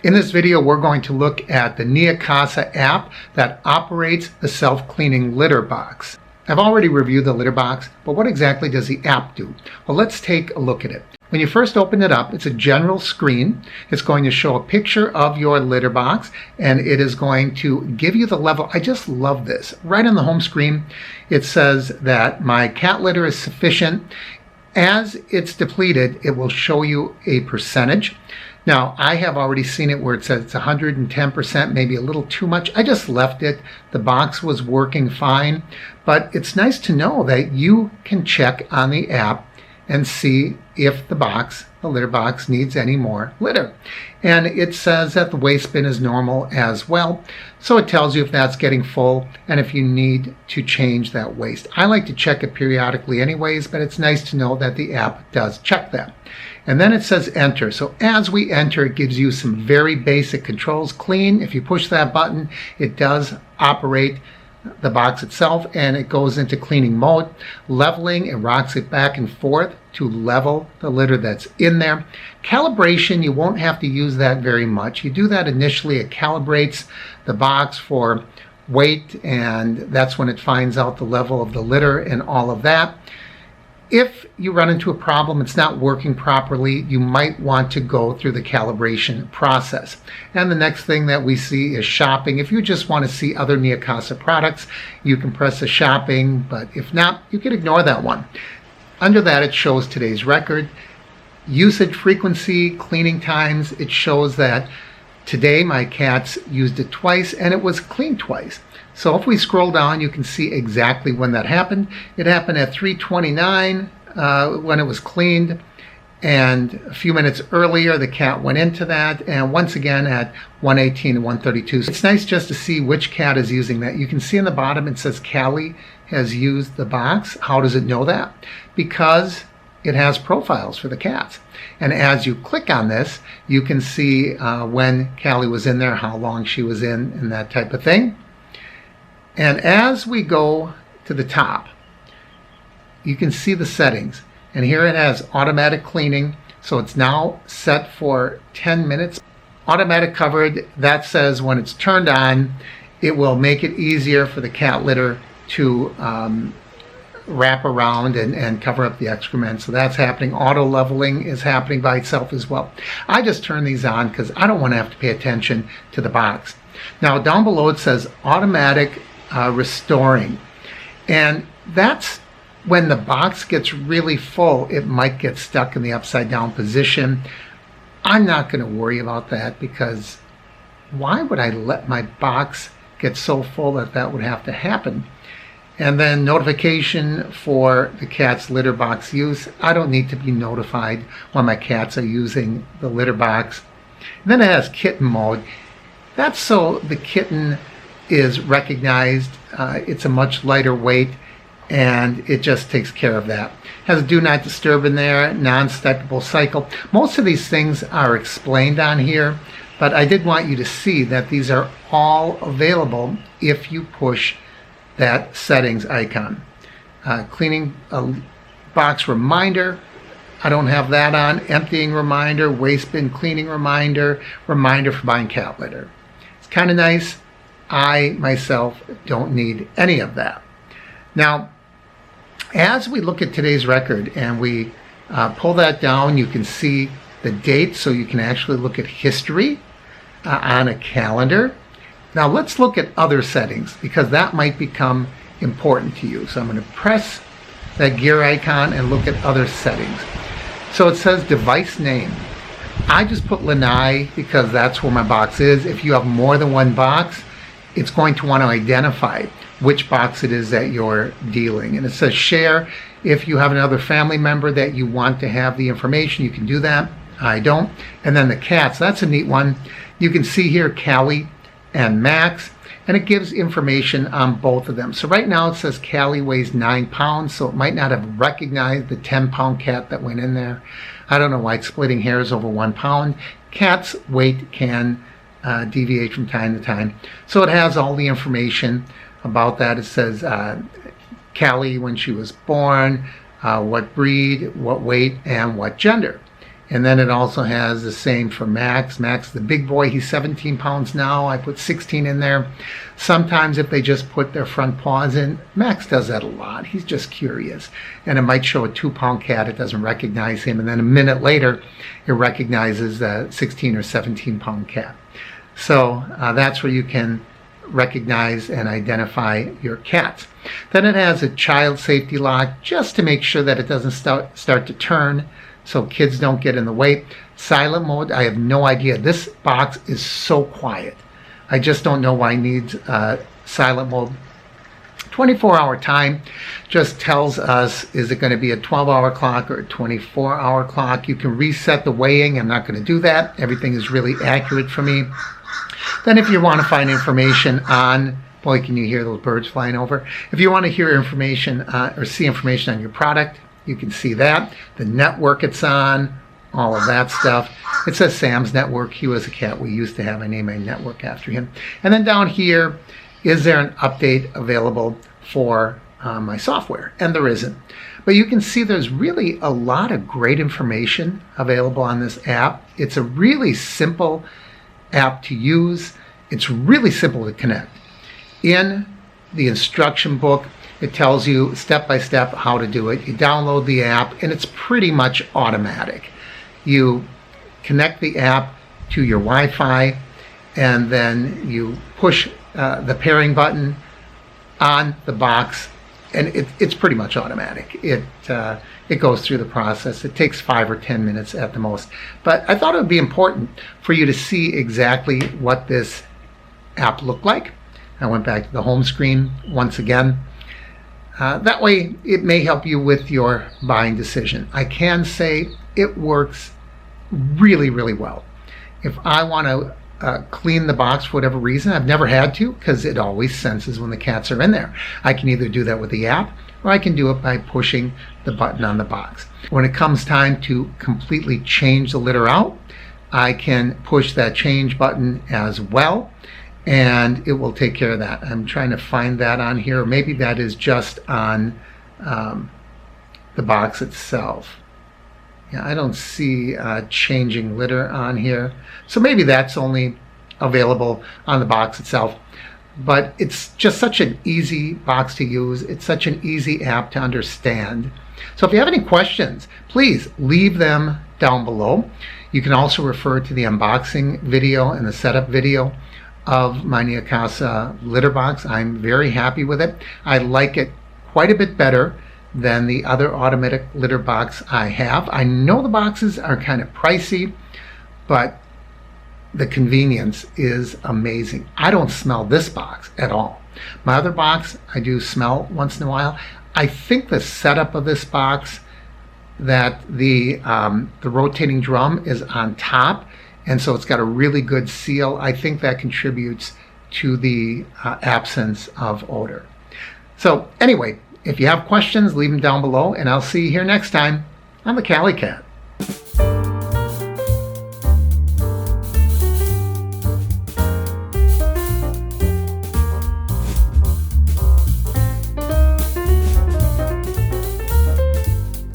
In this video, we're going to look at the Neakasa app that operates the self-cleaning litter box. I've already reviewed the litter box, but what exactly does the app do? Well, let's take a look at it. When you first open it up, it's a general screen. It's going to show a picture of your litter box, and it is going to give you the level. I just love this. Right on the home screen, it says that my cat litter is sufficient. As it's depleted, it will show you a percentage. Now, I have already seen it where it says it's 110%, maybe a little too much. I just left it. The box was working fine, but it's nice to know that you can check on the app and see if the litter box needs any more litter. And it says that the waste bin is normal as well. So it tells you if that's getting full and if you need to change that waste. I like to check it periodically anyways, but it's nice to know that the app does check that. And then it says enter. So as we enter, it gives you some very basic controls. Clean, if you push that button, it does operate the box itself and it goes into cleaning mode. Leveling, it rocks it back and forth to level the litter that's in there. Calibration, you won't have to use that very much. You do that initially. It calibrates the box for weight, and that's when it finds out the level of the litter and all of that. If you run into a problem, it's not working properly, you might want to go through the calibration process. And the next thing that we see is shopping. If you just want to see other Neakasa products, you can press the shopping, but if not, you can ignore that one. Under that, it shows today's record, usage frequency, cleaning times. It shows that today my cats used it twice and it was cleaned twice. So if we scroll down, you can see exactly when that happened. It happened at 3:29 when it was cleaned, and a few minutes earlier the cat went into that, and once again at 1:18 and 1:32. It's nice just to see which cat is using that. You can see in the bottom it says Callie has used the box. How does it know that? Because it has profiles for the cats. And as you click on this, you can see when Callie was in there, how long she was in, and that type of thing. And as we go to the top, you can see the settings. And here it has automatic cleaning. So it's now set for 10 minutes. Automatic covered, that says when it's turned on, it will make it easier for the cat litter to wrap around and cover up the excrement. So that's happening. Auto leveling is happening by itself as well. I just turn these on because I don't want to have to pay attention to the box. Now down below it says automatic restoring, and that's when the box gets really full. It might get stuck in the upside down position. I'm not going to worry about that, because why would I let my box get so full that that would have to happen? And then notification for the cat's litter box use. I don't need to be notified when my cats are using the litter box. And then it has kitten mode. That's so the kitten is recognized. It's a much lighter weight, and it just takes care of that. Has a do not disturb in there, non-steppable cycle. Most of these things are explained on here, but I did want you to see that these are all available if you push that settings icon. Cleaning box reminder, I don't have that on. Emptying reminder, waste bin cleaning reminder, reminder for buying cat litter. It's kind of nice. I myself don't need any of that. Now, as we look at today's record and we pull that down, you can see the date, so you can actually look at history on a calendar. Now let's look at other settings, because that might become important to you. So I'm going to press that gear icon and look at other settings. So it says device name. I just put Lanai because that's where my box is. If you have more than one box, it's going to want to identify which box it is that you're dealing. And it says share. If you have another family member that you want to have the information, you can do that. I don't. And then the cats, that's a neat one. You can see here Callie and Max, and it gives information on both of them. So right now it says Callie weighs 9 pounds, so it might not have recognized the 10-pound cat that went in there. I don't know why it's splitting hairs over 1 pound. Cat's weight can deviate from time to time. So it has all the information about that. It says Callie when she was born, what breed, what weight, and what gender. And then it also has the same for Max. Max, the big boy, he's 17 pounds now. I put 16 in there. Sometimes if they just put their front paws in, Max does that a lot. He's just curious. And it might show a 2-pound cat. It doesn't recognize him. And then a minute later, it recognizes the 16 or 17-pound cat. So that's where you can recognize and identify your cats. Then it has a child safety lock just to make sure that it doesn't start to turn so kids don't get in the way. Silent mode, I have no idea. This box is so quiet. I just don't know why it needs silent mode. 24-hour time just tells us, is it going to be a 12-hour clock or a 24-hour clock? You can reset the weighing. I'm not going to do that. Everything is really accurate for me. Then if you want to find information on, boy, can you hear those birds flying over? If you want to hear information or see information on your product, you can see that. The network it's on, all of that stuff. It says Sam's Network. He was a cat we used to have. I named my network after him. And then down here, is there an update available for my software? And there isn't. But you can see there's really a lot of great information available on this app. It's a really simple app to use. It's really simple to connect. In the instruction book, it tells you step by step how to do it. You download the app and it's pretty much automatic. You connect the app to your Wi-Fi and then you push the pairing button on the box and it's pretty much automatic. It goes through the process. It takes 5 or 10 minutes at the most. But I thought it would be important for you to see exactly what this app looked like. I went back to the home screen once again. That way it may help you with your buying decision. I can say it works really, really well. If I want to clean the box for whatever reason, I've never had to because it always senses when the cats are in there. I can either do that with the app or I can do it by pushing the button on the box. When it comes time to completely change the litter out, I can push that change button as well, and it will take care of that. I'm trying to find that on here. Maybe that is just on the box itself. Yeah, I don't see changing litter on here. So maybe that's only available on the box itself. But it's just such an easy box to use. It's such an easy app to understand. So if you have any questions, please leave them down below. You can also refer to the unboxing video and the setup video of my Neakasa litter box. I'm very happy with it. I like it quite a bit better than the other automatic litter box I have. I know the boxes are kind of pricey, but the convenience is amazing. I don't smell this box at all. My other box I do smell once in a while. I think the setup of this box, that the rotating drum is on top, and so it's got a really good seal. I think that contributes to the absence of odor. So anyway, if you have questions, leave them down below, and I'll see you here next time on the Callie Cat.